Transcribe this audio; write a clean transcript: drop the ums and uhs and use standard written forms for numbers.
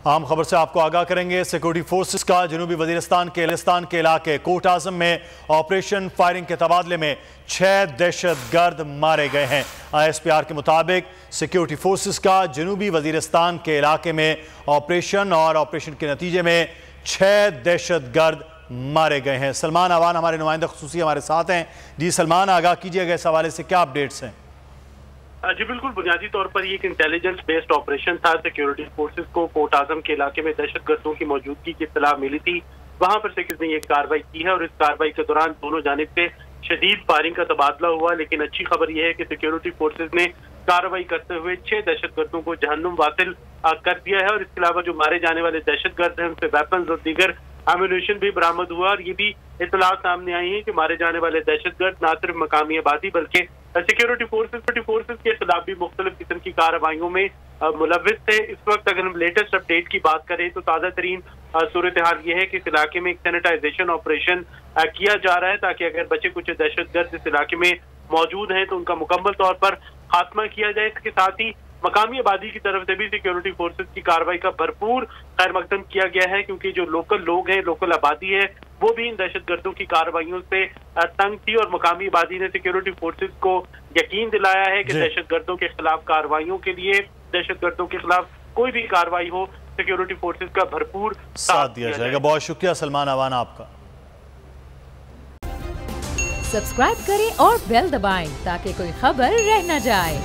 عام خبر سے آپ کو آگاہ کریں گے۔ سیکورٹی فورسز کا جنوبی وزیرستان کے علاقے کوٹ اعظم میں آپریشن فائرنگ کے تبادلے میں 6 دہشت گرد مارے گئے ہیں۔ ISPR کے مطابق سیکورٹی فورسز کا جنوبی وزیرستان کے علاقے میں آپریشن کے نتیجے میں 6 دہشت گرد مارے گئے ہیں۔ سلمان آوان ہمارے نمائندہ خصوصی ہمارے ساتھ ہیں۔ جی سلمان، آگاہ کیجئے گا اس حوالے سے کیا اپڈیٹس ہیں؟ جی بالکل، بنیادی طور پر یہ ایک انٹیلیجنس بیسڈ آپریشن تھا۔ سیکیورٹی فورسز کو کوٹ اعظم کے علاقے میں دہشت گردوں کی موجودگی کی اطلاع ملی تھی، وہاں پر سیکورٹی نے یہ کارروائی کی ہے اور اس کارروائی کے دوران دونوں جانب سے شدید فائرنگ کا تبادلہ ہوا، لیکن اچھی خبر یہ ہے کہ سیکورٹی فورسز نے کارروائی کرتے ہوئے 6 دہشت گردوں کو جہنم واصل کر دیا ہے، اور اس کے علاوہ جو مارے جانے والے دہشت گرد ہیں ان سے ویپنز اور دیگر ایمونیشن بھی برآمد ہوا، اور یہ بھی اطلاعات سامنے آئی ہیں کہ مارے جانے والے دہشت گرد نہ صرف مقامی آبادی بلکہ سیکورٹی فورسز کے خلاف بھی مختلف قسم کی کارروائیوں میں ملوث تھے۔ اس وقت اگر ہم لیٹسٹ اپڈیٹ کی بات کریں تو تازہ ترین صورتحال یہ ہے کہ اس علاقے میں ایک سینیٹائزیشن آپریشن کیا جا رہا ہے تاکہ اگر بچے کچھ دہشت گرد اس علاقے میں موجود ہیں تو ان کا مکمل طور پر خاتمہ کیا جائے۔ اس کے ساتھ ہی مقامی آبادی کی طرف سے بھی سیکورٹی فورسز کی کارروائی کا بھرپور خیر مقدم کیا گیا ہے، کیونکہ جو لوکل لوگ ہیں، لوکل آبادی ہے، وہ بھی ان دہشت گردوں کی کارروائیوں سے تنگ تھی، اور مقامی آبادی نے سیکورٹی فورسز کو یقین دلایا ہے کہ دہشت گردوں کے خلاف کارروائیوں کے لیے، دہشت گردوں کے خلاف کوئی بھی کارروائی ہو، سیکورٹی فورسز کا بھرپور ساتھ دیا جائے گا۔ بہت شکریہ سلمان آوان آپ کا۔ سبسکرائب کریں اور بیل دبائیں تاکہ کوئی خبر رہ نہ جائے۔